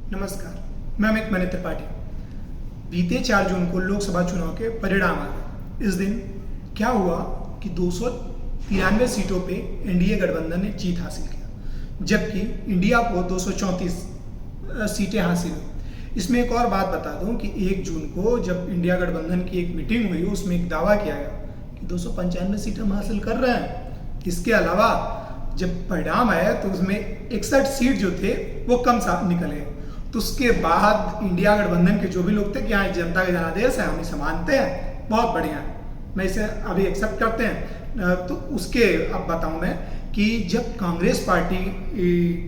नमस्कार, मैं अमित मनी त्रिपाठी। बीते 4 जून को लोकसभा चुनाव के परिणाम आ गए। इस दिन क्या हुआ कि 293 सीटों पे एनडीए गठबंधन ने जीत हासिल किया, जबकि इंडिया को 234 सीटें हासिल हुई। इसमें एक और बात बता दूं कि 1 जून को जब इंडिया गठबंधन की एक मीटिंग हुई, उसमें एक दावा किया गया कि 295 सीटें हम हासिल कर रहे हैं। इसके अलावा जब परिणाम आया तो उसमें 61 सीट जो थे वो कम निकले। तो उसके बाद इंडिया गठबंधन के जो भी लोग थे कि हाँ जनता का जनादेश है, हम इसे मानते हैं, बहुत बढ़िया है, मैं इसे अभी एक्सेप्ट करते हैं। तो उसके अब बताऊं मैं कि जब कांग्रेस पार्टी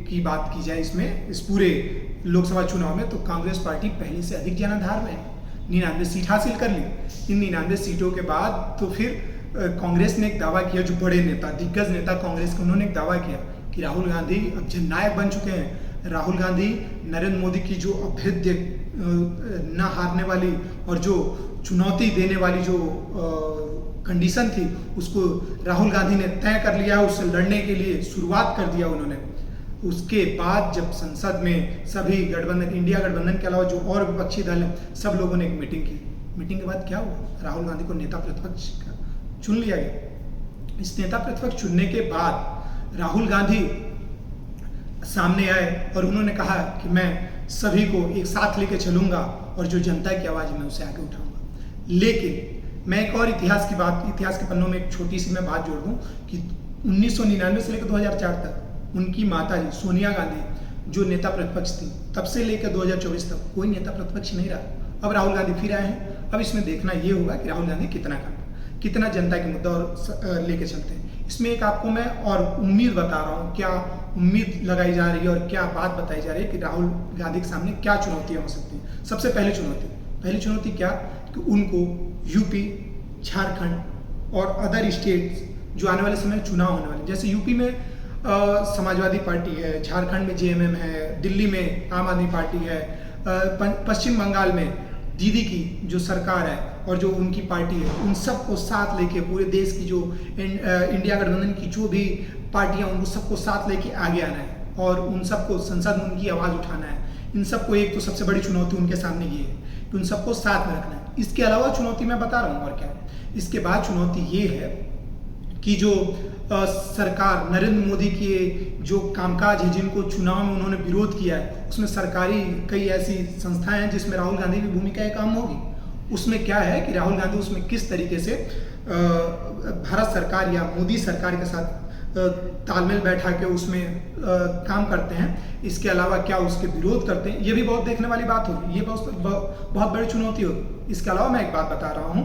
की बात की जाए इस पूरे लोकसभा चुनाव में, तो कांग्रेस पार्टी पहले से अधिक जनाधार में 99 सीट हासिल कर ली। इन 99 सीटों के बाद तो फिर कांग्रेस ने एक दावा किया, जो बड़े नेता, दिग्गज नेता कांग्रेस के, उन्होंने एक दावा किया कि राहुल गांधी अब जननायक बन चुके हैं। राहुल गांधी नरेंद्र मोदी की जो अभेद्य न हारने वाली और जो चुनौती देने वाली जो कंडीशन थी, उसको राहुल गांधी ने तय कर लिया, उससे लड़ने के लिए शुरुआत कर दिया उन्होंने। उसके बाद जब संसद में सभी गठबंधन, इंडिया गठबंधन के अलावा जो और विपक्षी दल हैं, सब लोगों ने एक मीटिंग की। मीटिंग के बाद क्या हुआ? राहुल गांधी को नेता प्रतिपक्ष चुन लिया गया। इस नेता प्रतिपक्ष चुनने के बाद राहुल गांधी सामने आए और उन्होंने कहा कि मैं सभी को एक साथ लेके चलूंगा और जो जनता की आवाज मैं उसे आगे उठाऊंगा। लेकिन मैं एक और इतिहास के पन्नों में एक छोटी सी मैं बात जोड़ दूं कि 1999 से लेकर 2004 तक उनकी माता जी सोनिया गांधी जो नेता प्रतिपक्ष थी, तब से लेकर 2024 तक कोई नेता प्रतिपक्ष नहीं रहा। अब राहुल गांधी फिर आए हैं। अब इसमें देखना ये होगा कि राहुल गांधी कितना जनता के मुद्दा और लेके चलते हैं। इसमें एक आपको मैं और उम्मीद बता रहा हूँ, क्या उम्मीद लगाई जा रही है और क्या बात बताई जा रही है कि राहुल गांधी के सामने क्या चुनौतियां हो सकती हैं। सबसे पहली चुनौती क्या कि उनको यूपी, झारखंड और अदर स्टेट्स जो आने वाले समय चुनाव होने वाले, जैसे यूपी में समाजवादी पार्टी है, झारखंड में जेएमएम है, दिल्ली में आम आदमी पार्टी है, पश्चिम बंगाल में दीदी की जो सरकार है और जो उनकी पार्टी है, उन सबको साथ लेके पूरे देश की जो इंडिया गठबंधन की जो भी पार्टियां, उनको सबको साथ लेके आगे आना है और उन सबको संसद में उनकी आवाज़ उठाना है। इन सबको एक तो सबसे बड़ी चुनौती उनके सामने ये है कि उन सबको साथ में रखना है। इसके अलावा चुनौती मैं बता रहा हूँ और क्या है। इसके बाद चुनौती ये है कि जो सरकार नरेंद्र मोदी के जो कामकाज है, जिनको चुनाव में उन्होंने विरोध किया है, उसमें सरकारी कई ऐसी संस्थाएं हैं जिसमें राहुल गांधी की भूमिका एक अहम होगी। उसमें क्या है कि राहुल गांधी उसमें किस तरीके से भारत सरकार या मोदी सरकार के साथ तालमेल बैठा के उसमें काम करते हैं। इसके अलावा क्या उसके विरोध करते हैं, ये भी बहुत देखने वाली बात होगी। ये बहुत बड़ी चुनौती होगी। इसके अलावा मैं एक बात बता रहा हूँ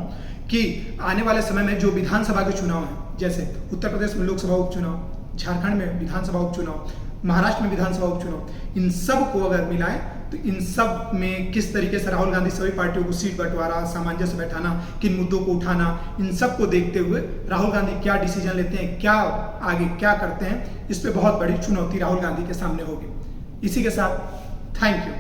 कि आने वाले समय में जो विधानसभा के चुनाव हैं, जैसे उत्तर प्रदेश में लोकसभा उपचुनाव, झारखंड में विधानसभा उपचुनाव, महाराष्ट्र में विधानसभा उपचुनाव, इन सब को अगर मिलाएं तो इन सब में किस तरीके से राहुल गांधी सभी पार्टियों को सीट बंटवारा, सामंजस्य बैठाना, किन मुद्दों को उठाना, इन सब को देखते हुए राहुल गांधी क्या डिसीजन लेते हैं, क्या आगे क्या करते हैं, इस पे बहुत बड़ी चुनौती राहुल गांधी के सामने होगी। इसी के साथ थैंक यू।